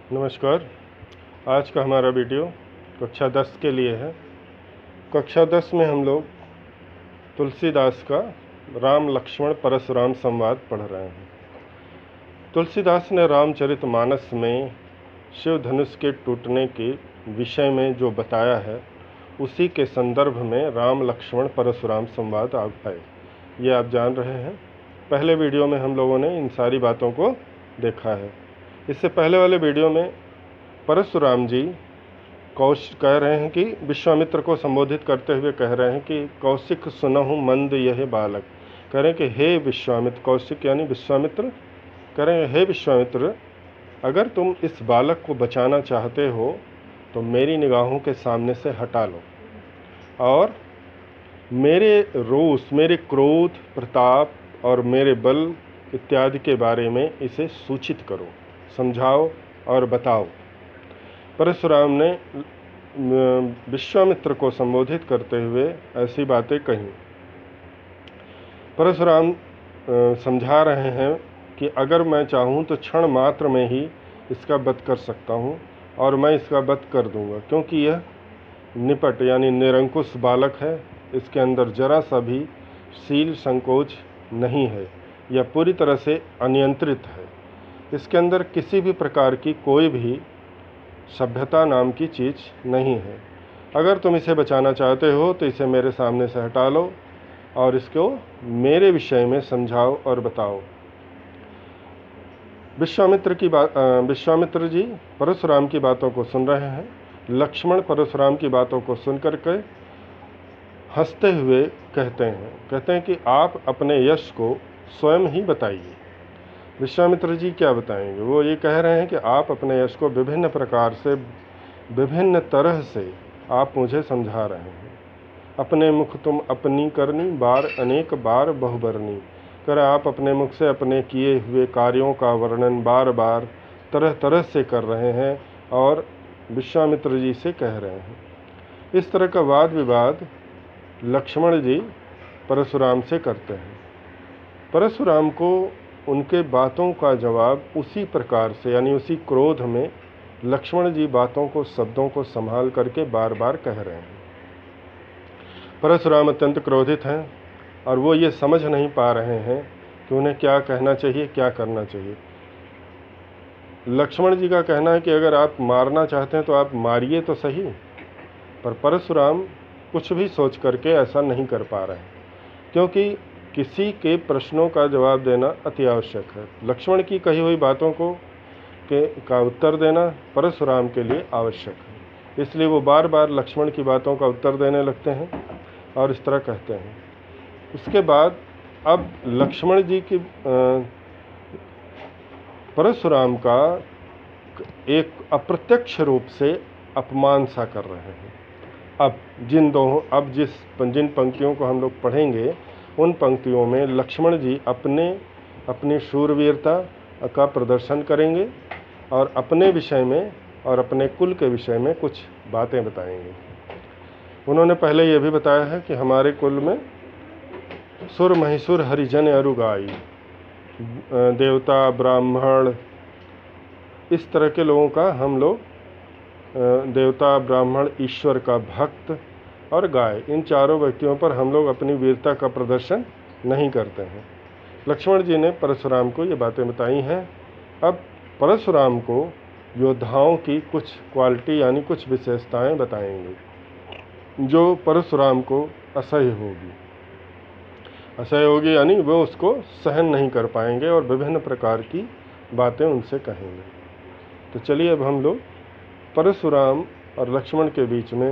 नमस्कार। आज का हमारा वीडियो कक्षा 10 के लिए है। कक्षा 10 में हम लोग तुलसीदास का राम लक्ष्मण परशुराम संवाद पढ़ रहे हैं। तुलसीदास ने रामचरितमानस में शिव धनुष के टूटने के विषय में जो बताया है उसी के संदर्भ में राम लक्ष्मण परशुराम संवाद है, ये आप जान रहे हैं। पहले वीडियो में हम लोगों ने इन सारी बातों को देखा है। इससे पहले वाले वीडियो में परशुराम जी कह रहे हैं कि विश्वामित्र को संबोधित करते हुए कह रहे हैं कि कौशिक सुनहु मंद यह बालक। कह रहे हैं कि हे विश्वामित्र, कौशिक यानी विश्वामित्र, कह रहे हैं हे विश्वामित्र, अगर तुम इस बालक को बचाना चाहते हो तो मेरी निगाहों के सामने से हटा लो और मेरे रोष, मेरे क्रोध, प्रताप और मेरे बल इत्यादि के बारे में इसे सूचित करो, समझाओ और बताओ। परशुराम ने विश्वामित्र को संबोधित करते हुए ऐसी बातें कही। परशुराम समझा रहे हैं कि अगर मैं चाहूँ तो क्षण मात्र में ही इसका वध कर सकता हूँ और मैं इसका वध कर दूँगा, क्योंकि यह निपट यानी निरंकुश बालक है। इसके अंदर जरा सा भी शील संकोच नहीं है, यह पूरी तरह से अनियंत्रित है। इसके अंदर किसी भी प्रकार की कोई भी सभ्यता नाम की चीज़ नहीं है। अगर तुम इसे बचाना चाहते हो तो इसे मेरे सामने से हटा लो और इसको मेरे विषय में समझाओ और बताओ। विश्वामित्र जी परशुराम की बातों को सुन रहे हैं। लक्ष्मण परशुराम की बातों को सुनकर के हंसते हुए कहते हैं कि आप अपने यश को स्वयं ही बताइए। विश्वामित्र जी क्या बताएंगे? वो ये कह रहे हैं कि आप अपने यश को विभिन्न प्रकार से, विभिन्न तरह से आप मुझे समझा रहे हैं। अपने मुख तुम अपनी करनी, बार अनेक बार बहुबरनी। कर आप अपने मुख से अपने किए हुए कार्यों का वर्णन बार बार तरह तरह से कर रहे हैं और विश्वामित्र जी से कह रहे हैं। इस तरह का वाद विवाद लक्ष्मण जी परशुराम से करते हैं। परशुराम को उनके बातों का जवाब उसी प्रकार से यानी उसी क्रोध में लक्ष्मण जी बातों को, शब्दों को संभाल करके बार बार कह रहे हैं। परशुराम अत्यंत क्रोधित हैं और वो ये समझ नहीं पा रहे हैं कि उन्हें क्या कहना चाहिए, क्या करना चाहिए। लक्ष्मण जी का कहना है कि अगर आप मारना चाहते हैं तो आप मारिए तो सही, पर परशुराम कुछ भी सोच करके ऐसा नहीं कर पा रहे हैं, क्योंकि किसी के प्रश्नों का जवाब देना अति आवश्यक है। लक्ष्मण की कही हुई बातों का उत्तर देना परशुराम के लिए आवश्यक है। इसलिए वो बार बार लक्ष्मण की बातों का उत्तर देने लगते हैं और इस तरह कहते हैं। उसके बाद अब लक्ष्मण जी की परशुराम का एक अप्रत्यक्ष रूप से अपमान सा कर रहे हैं। अब जिन पंक्तियों को हम लोग पढ़ेंगे उन पंक्तियों में लक्ष्मण जी अपनी शूरवीरता का प्रदर्शन करेंगे और अपने विषय में और अपने कुल के विषय में कुछ बातें बताएंगे। उन्होंने पहले ये भी बताया है कि हमारे कुल में सुर महिषुर हरिजन अरु गाई, देवता ब्राह्मण, इस तरह के लोगों का हम लोग, देवता ब्राह्मण ईश्वर का भक्त और गाय, इन चारों व्यक्तियों पर हम लोग अपनी वीरता का प्रदर्शन नहीं करते हैं। लक्ष्मण जी ने परशुराम को ये बातें बताई हैं। अब परशुराम को योद्धाओं की कुछ क्वालिटी यानी कुछ विशेषताएं बताएंगे जो परशुराम को असह्य होगी यानी वो उसको सहन नहीं कर पाएंगे और विभिन्न प्रकार की बातें उनसे कहेंगे। तो चलिए अब हम लोग परशुराम और लक्ष्मण के बीच में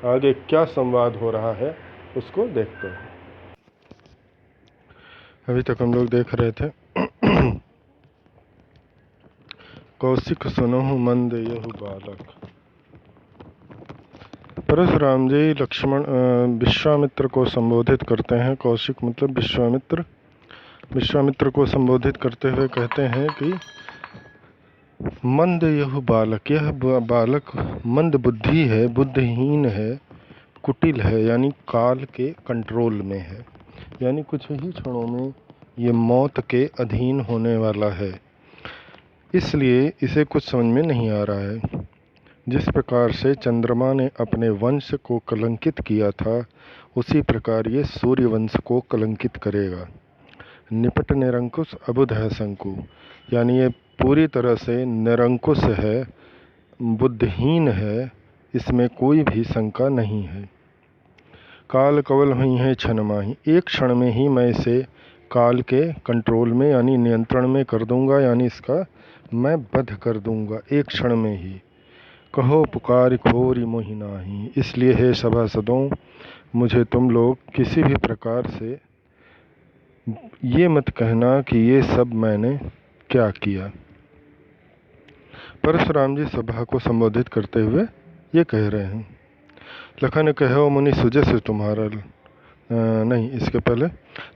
आगे क्या संवाद हो रहा है उसको देखते हैं। अभी तक हम लोग देख रहे थे कौशिक सुनहु मंद यहु बालक। परशुराम जी विश्वामित्र को संबोधित करते हैं। कौशिक मतलब विश्वामित्र को संबोधित करते हुए कहते हैं कि मंद यह बालक, यह बालक मंद बुद्धि है, बुद्धिहीन है, कुटिल है, यानी काल के कंट्रोल में है, यानी कुछ ही क्षणों में ये मौत के अधीन होने वाला है। इसलिए इसे कुछ समझ में नहीं आ रहा है। जिस प्रकार से चंद्रमा ने अपने वंश को कलंकित किया था, उसी प्रकार ये सूर्य वंश को कलंकित करेगा। निपट निरंकुश अबुध है शंकु, यानी ये पूरी तरह से निरंकुश है, बुद्धिहीन है, इसमें कोई भी शंका नहीं है। काल कवल हुई है क्षण माही, एक क्षण में ही मैं इसे काल के कंट्रोल में यानी नियंत्रण में कर दूंगा, यानी इसका मैं वध कर दूंगा एक क्षण में ही। कहो पुकार खोरी मोहि नाही, इसलिए हे सभासदों, मुझे तुम लोग किसी भी प्रकार से ये मत कहना कि ये सब मैंने क्या किया। परशुराम जी सभा को संबोधित करते हुए ये कह रहे हैं। लखन कहो मुनि सुजस तुम्हारा, नहीं इसके पहले,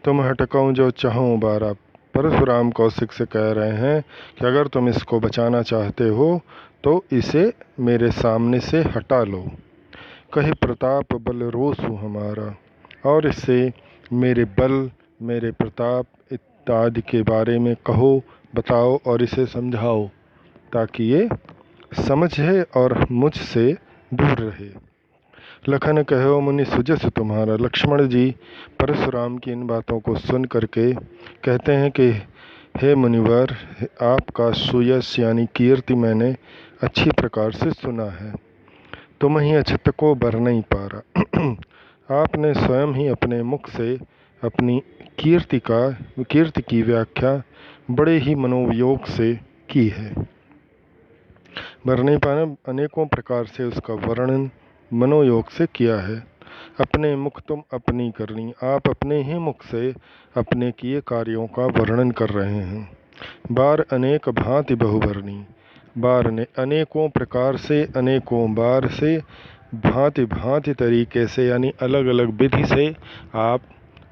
तुम हटकाऊं जो चाहूं बारा। परशुराम कौशिक से कह रहे हैं कि अगर तुम इसको बचाना चाहते हो तो इसे मेरे सामने से हटा लो। कहे प्रताप बल रोसु हमारा, और इससे मेरे बल, मेरे प्रताप इत्यादि के बारे में कहो, बताओ और इसे समझाओ, ताकि ये समझे और मुझसे दूर रहे। लखन कहो मुनि सुजस तुम्हारा, लक्ष्मण जी परशुराम की इन बातों को सुन करके कहते हैं कि हे मुनिवर, आपका सुयश यानी कीर्ति मैंने अच्छी प्रकार से सुना है, तुम ही अछत को बर नहीं पा रहा। आपने स्वयं ही अपने मुख से अपनी कीर्ति की व्याख्या बड़े ही मनोवियोग से की है। बर नहीं पाना, अनेकों प्रकार से उसका वर्णन मनोयोग से किया है। अपने मुख तुम अपनी करनी, आप अपने ही मुख से अपने किए कार्यों का वर्णन कर रहे हैं। बार अनेक भांति बहुभरणी, बार ने अनेकों प्रकार से, अनेकों बार से, भांति भांति तरीके से यानी अलग अलग विधि से आप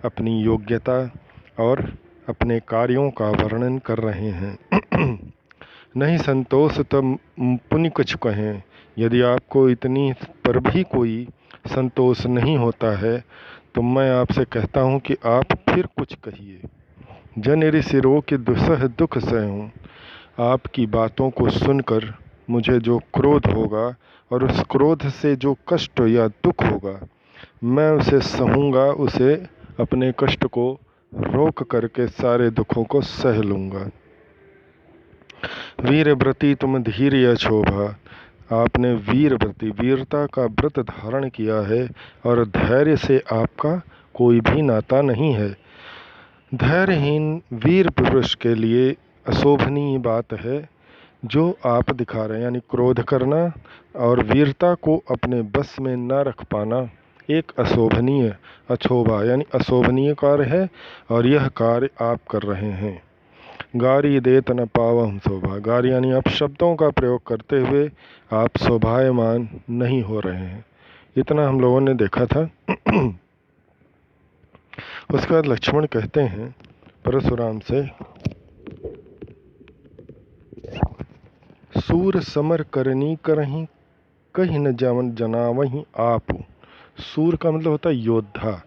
अपनी योग्यता और अपने कार्यों का वर्णन कर रहे हैं। नहीं संतोष तब पुनि कुछ कहें, यदि आपको इतनी पर भी कोई संतोष नहीं होता है तो मैं आपसे कहता हूँ कि आप फिर कुछ कहिए। जन ऋषि रो के दुसह दुख सहूँ, आपकी बातों को सुनकर मुझे जो क्रोध होगा और उस क्रोध से जो कष्ट या दुख होगा, मैं उसे सहूँगा, उसे अपने कष्ट को रोक करके सारे दुखों को सह लूँगा। वीर व्रती तुम धीर या शोभा, आपने वीर व्रती वीरता का व्रत धारण किया है और धैर्य से आपका कोई भी नाता नहीं है। धैर्यहीन वीर पुरुष के लिए अशोभनीय बात है जो आप दिखा रहे हैं, यानी क्रोध करना और वीरता को अपने बस में न रख पाना एक अशोभनीय, अछोभा यानी अशोभनीय कार्य है और यह कार्य आप कर रहे हैं। गारी देत न पावम शोभा, गारी यानी आप शब्दों का प्रयोग करते हुए आप शोभायमान नहीं हो रहे हैं। इतना हम लोगों ने देखा था। उसके बाद लक्ष्मण कहते हैं परशुराम से, सूर समर करनी करही, कहीं न जनावही आप। सूर का मतलब होता है योद्धा,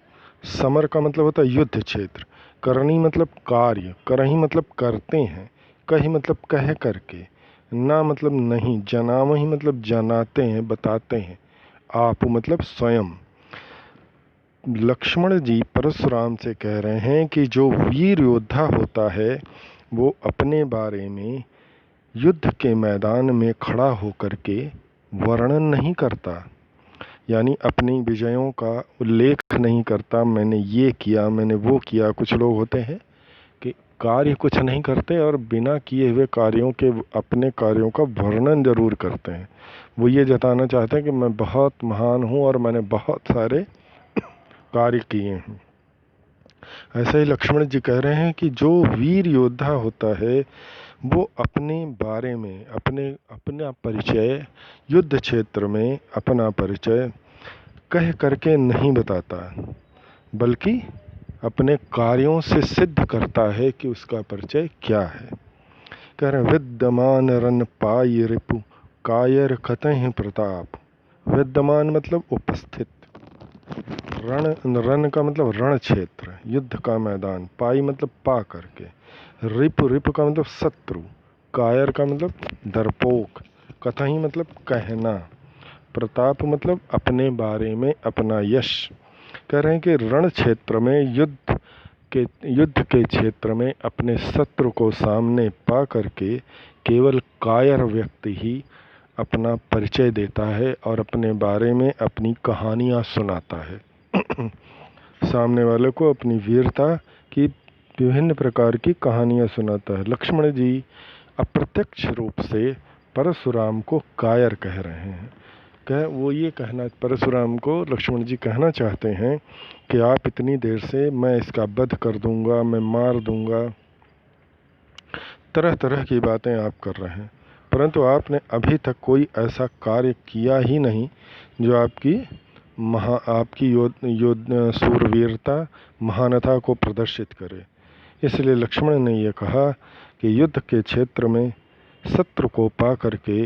समर का मतलब होता है युद्ध क्षेत्र, करनी मतलब कार्य, करही मतलब करते हैं, कही मतलब कह करके, ना मतलब नहीं, जनावही मतलब जनाते हैं, बताते हैं, आप मतलब स्वयं। लक्ष्मण जी परशुराम से कह रहे हैं कि जो वीर योद्धा होता है वो अपने बारे में युद्ध के मैदान में खड़ा होकर के वर्णन नहीं करता, यानी अपनी विजयों का उल्लेख नहीं करता, मैंने ये किया, मैंने वो किया। कुछ लोग होते हैं कि कार्य कुछ नहीं करते और बिना किए हुए कार्यों के अपने कार्यों का वर्णन जरूर करते हैं। वो ये जताना चाहते हैं कि मैं बहुत महान हूँ और मैंने बहुत सारे कार्य किए हैं। ऐसा ही लक्ष्मण जी कह रहे हैं कि जो वीर योद्धा होता है वो अपने बारे में अपना परिचय, युद्ध क्षेत्र में अपना परिचय कह करके नहीं बताता, बल्कि अपने कार्यों से सिद्ध करता है कि उसका परिचय क्या है। कह रहे विद्यमान रन पाई रिपु, कायर कतहि प्रताप। विद्यमान मतलब उपस्थित, रण का मतलब रण क्षेत्र, युद्ध का मैदान, पाई मतलब पा करके, रिपु का मतलब शत्रु, कायर का मतलब डरपोक, कथही मतलब कहना, प्रताप मतलब अपने बारे में अपना यश। कह रहे हैं कि रण क्षेत्र में युद्ध के क्षेत्र में अपने शत्रु को सामने पा करके केवल कायर व्यक्ति ही अपना परिचय देता है और अपने बारे में अपनी कहानियाँ सुनाता है। सामने वाले को अपनी वीरता की विभिन्न प्रकार की कहानियाँ सुनाता है। लक्ष्मण जी अप्रत्यक्ष रूप से परशुराम को कायर कह रहे हैं। वो ये कहना, परशुराम को लक्ष्मण जी कहना चाहते हैं कि आप इतनी देर से मैं इसका वध कर दूंगा, मैं मार दूंगा, तरह तरह की बातें आप कर रहे हैं, परंतु आपने अभी तक कोई ऐसा कार्य किया ही नहीं जो आपकी शूरवीरता, महानता को प्रदर्शित करे। इसलिए लक्ष्मण ने यह कहा कि युद्ध के क्षेत्र में शत्रु को पा करके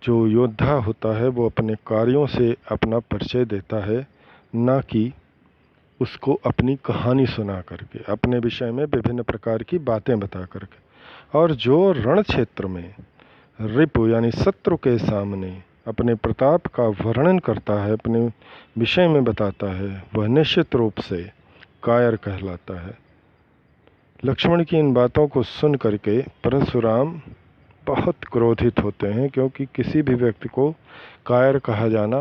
जो योद्धा होता है वो अपने कार्यों से अपना परिचय देता है, ना कि उसको अपनी कहानी सुना करके, अपने विषय में विभिन्न प्रकार की बातें बता करके। और जो रण क्षेत्र में रिपु यानी शत्रु के सामने अपने प्रताप का वर्णन करता है, अपने विषय में बताता है, वह निश्चित रूप से कायर कहलाता है। लक्ष्मण की इन बातों को सुन करके परशुराम बहुत क्रोधित होते हैं, क्योंकि किसी भी व्यक्ति को कायर कहा जाना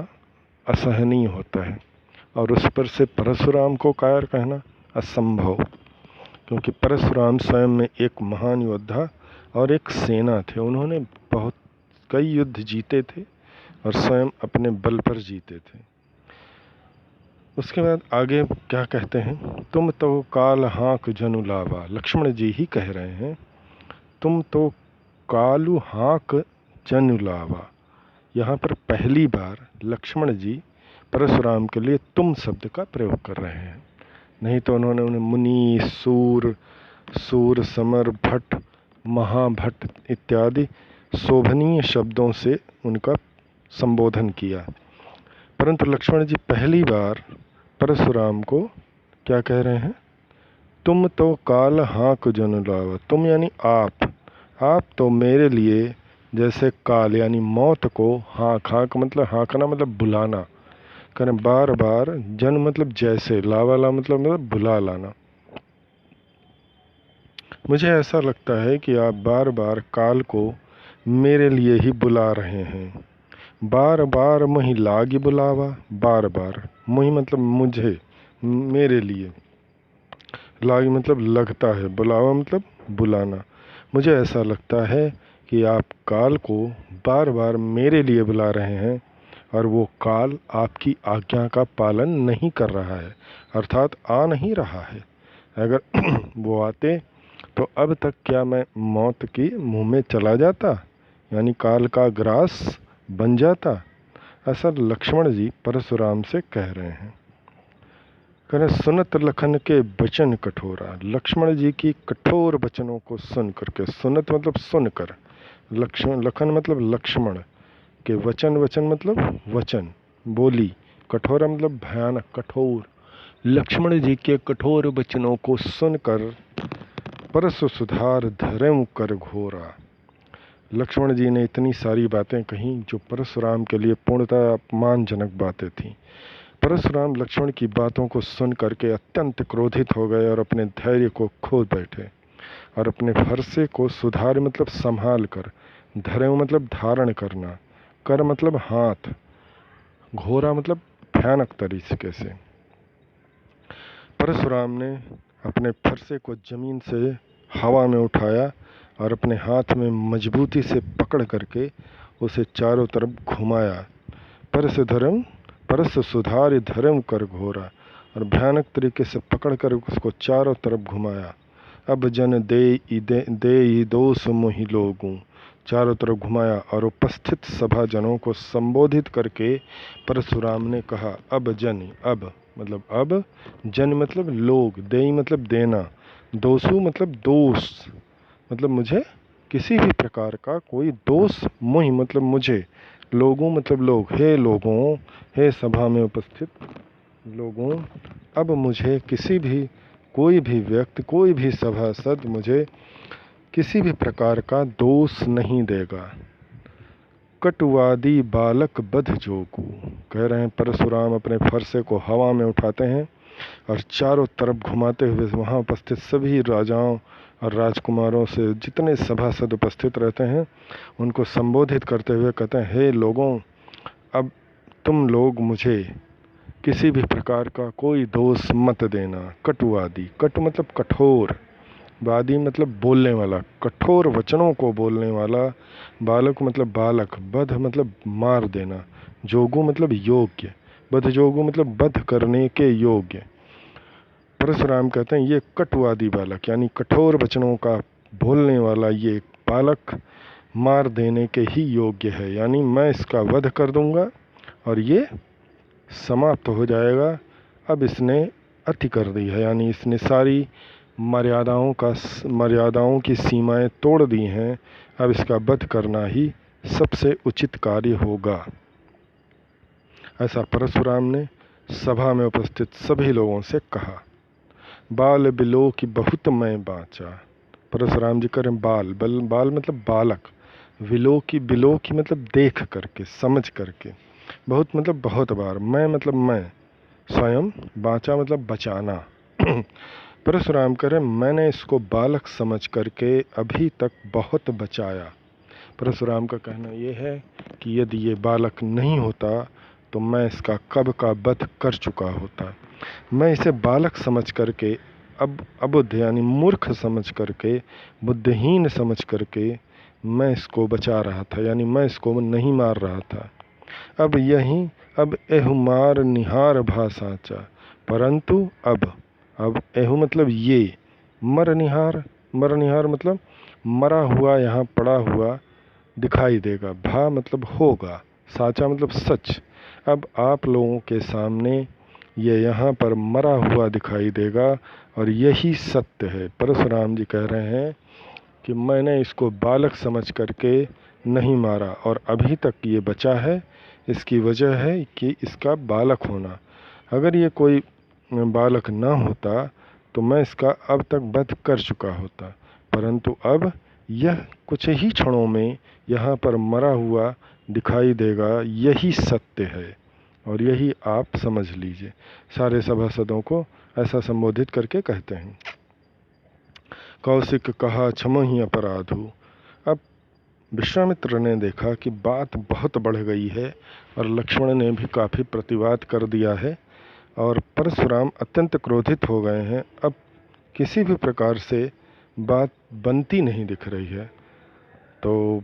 असहनीय होता है और उस पर से परशुराम को कायर कहना असंभव, क्योंकि परशुराम स्वयं में एक महान योद्धा और एक सेना थे। उन्होंने बहुत कई युद्ध जीते थे और स्वयं अपने बल पर जीते थे। उसके बाद आगे क्या कहते हैं, तुम तो काल हाँक जनु लावा। लक्ष्मण जी ही कह रहे हैं, तुम तो कालू हाँक जनु लावा। यहाँ पर पहली बार लक्ष्मण जी परशुराम के लिए तुम शब्द का प्रयोग कर रहे हैं, नहीं तो उन्होंने उन्हें मुनि, सूर, समर, भट्ट, महाभट्ट इत्यादि शोभनीय शब्दों से उनका संबोधन किया। परंतु लक्ष्मण जी पहली बार परशुराम को क्या कह रहे हैं, तुम तो काल हाँक जनु लावा। तुम यानी आप तो मेरे लिए जैसे काल यानी मौत को हाँक मतलब हाँकना मतलब बुलाना, करें बार बार, जन मतलब जैसे, लावाला मतलब बुला लाना। मुझे ऐसा लगता है कि आप बार बार काल को मेरे लिए ही बुला रहे हैं। बार बार मुहि लागी बुलावा, बार बार, मुहि मतलब मुझे, मेरे लिए, लागी मतलब लगता है, बुलावा मतलब बुलाना। मुझे ऐसा लगता है कि आप काल को बार बार मेरे लिए बुला रहे हैं और वो काल आपकी आज्ञा का पालन नहीं कर रहा है, अर्थात आ नहीं रहा है। अगर वो आते तो अब तक क्या मैं मौत की मुंह में चला जाता, यानी काल का ग्रास बन जाता। ऐसा लक्ष्मण जी परशुराम से कह रहे हैं। करें सुनत लखन के वचन कठोरा। लक्ष्मण जी की कठोर वचनों को सुन करके, सुनत मतलब सुनकर, लखन मतलब लक्ष्मण के वचन मतलब वचन, बोली, कठोरा मतलब भयानक, कठोर। लक्ष्मण जी के कठोर वचनों को सुनकर परसु सुधार धर्म कर घोरा। लक्ष्मण जी ने इतनी सारी बातें कहीं जो परशुराम के लिए पूर्णतः अपमानजनक बातें थीं। परशुराम लक्ष्मण की बातों को सुन करके अत्यंत क्रोधित हो गए और अपने धैर्य को खो बैठे और अपने फरसे को सुधार मतलब संभाल कर, धर्म मतलब धारण करना, कर मतलब हाथ, घोरा मतलब भयानक तरीके से। परशुराम ने अपने फरसे को जमीन से हवा में उठाया और अपने हाथ में मजबूती से पकड़ करके उसे चारों तरफ घुमाया। परस सुधार धर्म कर घोरा, और भयानक तरीके से पकड़ कर उसको चारों तरफ घुमाया। अब जन दे दोष मोहि लोगों, चारों तरफ घुमाया और उपस्थित सभा जनों को संबोधित करके परशुराम ने कहा, अब जन, अब मतलब अब, जन मतलब लोग, देई मतलब देना, दोषु मतलब दोष, मतलब मुझे किसी भी प्रकार का कोई दोष, मुहि मतलब मुझे, लोगों मतलब लोग, हे लोगों, हे सभा में उपस्थित लोगों, अब मुझे किसी भी, कोई भी व्यक्ति, कोई भी सभासद मुझे किसी भी प्रकार का दोष नहीं देगा। कटुवादी बालक बध जोगू। कह रहे हैं परशुराम अपने फरसे को हवा में उठाते हैं और चारों तरफ घुमाते हुए वहाँ उपस्थित सभी राजाओं और राजकुमारों से जितने सभासद उपस्थित रहते हैं उनको संबोधित करते हुए कहते हैं, हे लोगों, अब तुम लोग मुझे किसी भी प्रकार का कोई दोष मत देना। कटुवादी, कटु मतलब कठोर, वादी मतलब बोलने वाला, कठोर वचनों को बोलने वाला, बालक मतलब बालक, बध मतलब मार देना, जोगु मतलब योग्य, बध जोगु मतलब बध करने के योग्य। परशुराम कहते हैं ये कटुवादी बालक यानी कठोर वचनों का बोलने वाला ये बालक मार देने के ही योग्य है, यानी मैं इसका वध कर दूंगा और ये समाप्त हो जाएगा। अब इसने अति कर दी है, यानी इसने सारी मर्यादाओं की सीमाएं तोड़ दी हैं। अब इसका वध करना ही सबसे उचित कार्य होगा। ऐसा परशुराम ने सभा में उपस्थित सभी लोगों से कहा। बाल बिलो की बहुत मैं बाँचा। परशुराम जी करें बाल मतलब बालक, बिलो की मतलब देख करके, समझ करके, बहुत मतलब बहुत बार, मैं मतलब मैं, स्वयं, बाँचा मतलब बचाना। परशुराम करें मैंने इसको बालक समझ करके अभी तक बहुत बचाया। परशुराम का कहना यह है कि यदि ये बालक नहीं होता तो मैं इसका कब का वध कर चुका होता। मैं इसे बालक समझ करके, अब अबुद्ध यानी मूर्ख समझ करके, बुद्धिहीन समझ करके मैं इसको बचा रहा था, यानी मैं इसको नहीं मार रहा था। अब एहु मार निहार भाषाचा, परंतु अब एहु मतलब ये, मर निहार मतलब मरा हुआ, यहाँ पड़ा हुआ दिखाई देगा, भा मतलब होगा, साचा मतलब सच। अब आप लोगों के सामने ये यहाँ पर मरा हुआ दिखाई देगा और यही सत्य है। परशुराम जी कह रहे हैं कि मैंने इसको बालक समझ करके नहीं मारा और अभी तक ये बचा है। इसकी वजह है कि इसका बालक होना। अगर ये कोई बालक ना होता तो मैं इसका अब तक वध कर चुका होता, परंतु अब यह कुछ ही क्षणों में यहाँ पर मरा हुआ दिखाई देगा। यही सत्य है और यही आप समझ लीजिए। सारे सभासदों को ऐसा संबोधित करके कहते हैं। कौशिक कहा क्षमहि अपराधु। अब विश्वामित्र ने देखा कि बात बहुत बढ़ गई है और लक्ष्मण ने भी काफ़ी प्रतिवाद कर दिया है और परशुराम अत्यंत क्रोधित हो गए हैं। अब किसी भी प्रकार से बात बनती नहीं दिख रही है। तो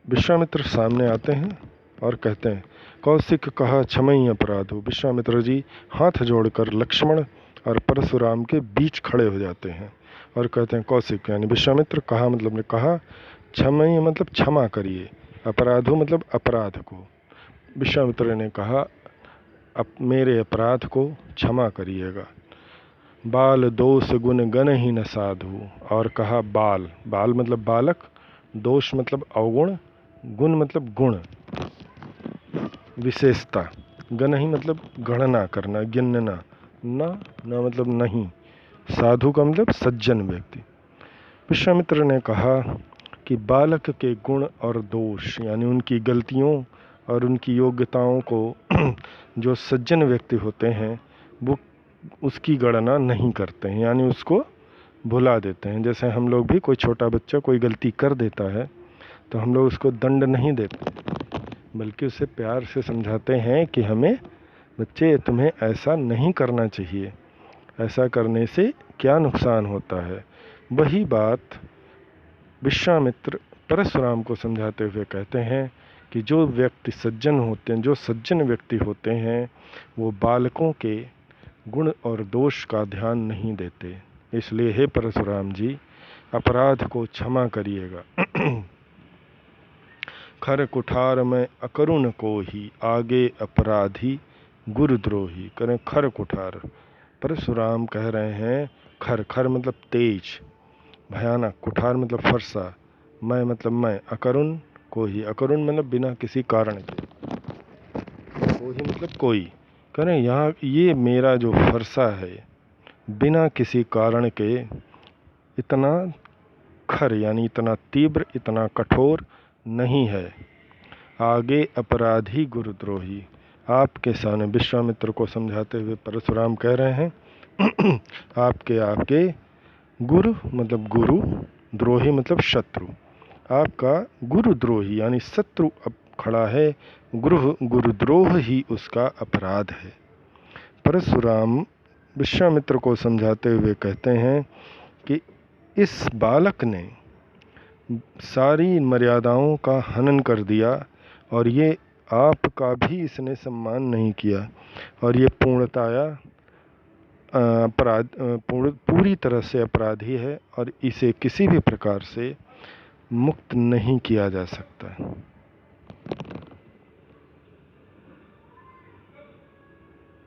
विश्वामित्र सामने आते हैं और कहते हैं, कौशिक कहा क्षमहि अपराधु। विश्वामित्र जी हाथ जोड़कर लक्ष्मण और परशुराम के बीच खड़े हो जाते हैं और कहते हैं, कौशिक यानी विश्वामित्र, कहा मतलब ने कहा, क्षमहि मतलब क्षमा करिए, अपराधु मतलब अपराध को। विश्वामित्र ने कहा, मेरे अपराध को क्षमा करिएगा। बाल दोष गुण गण ही न साधु। और कहा बाल मतलब बालक, दोष मतलब अवगुण, गुण मतलब गुण, विशेषता, गण ही मतलब गणना करना, गिनना, न मतलब नहीं, साधु का मतलब सज्जन व्यक्ति। विश्वामित्र ने कहा कि बालक के गुण और दोष यानी उनकी गलतियों और उनकी योग्यताओं को जो सज्जन व्यक्ति होते हैं वो उसकी गणना नहीं करते हैं, यानी उसको भुला देते हैं। जैसे हम लोग भी, कोई छोटा बच्चा कोई गलती कर देता है तो हम लोग उसको दंड नहीं देते, बल्कि उसे प्यार से समझाते हैं कि हमें, बच्चे तुम्हें ऐसा नहीं करना चाहिए, ऐसा करने से क्या नुकसान होता है। वही बात विश्वामित्र परशुराम को समझाते हुए कहते हैं कि जो व्यक्ति सज्जन होते हैं, जो सज्जन व्यक्ति होते हैं, वो बालकों के गुण और दोष का ध्यान नहीं देते। इसलिए हे परशुराम जी, अपराध को क्षमा करिएगा। खर कुठार में अकरुण को ही, आगे अपराधी गुरुद्रोही। करें खर कुठार। परशुराम कह रहे हैं खर मतलब तेज, भयानक, कुठार मतलब फरसा, मैं मतलब मैं, अकरुण को ही, अकरुण मतलब बिना किसी कारण के, को ही मतलब कोई। करें यहाँ ये मेरा जो फरसा है बिना किसी कारण के इतना मुखर यानी इतना तीव्र, इतना कठोर नहीं है। आगे अपराधी गुरुद्रोही। आपके सामने विश्वामित्र को समझाते हुए परशुराम कह रहे हैं आपके गुरु मतलब गुरु, द्रोही मतलब शत्रु। आपका गुरुद्रोही यानी शत्रु अब खड़ा है, गुरुद्रोह ही उसका अपराध है। परशुराम विश्वामित्र को समझाते हुए कहते हैं कि इस बालक ने सारी मर्यादाओं का हनन कर दिया और ये आपका भी इसने सम्मान नहीं किया, और ये पूर्णतया पूरी तरह से अपराधी है और इसे किसी भी प्रकार से मुक्त नहीं किया जा सकता।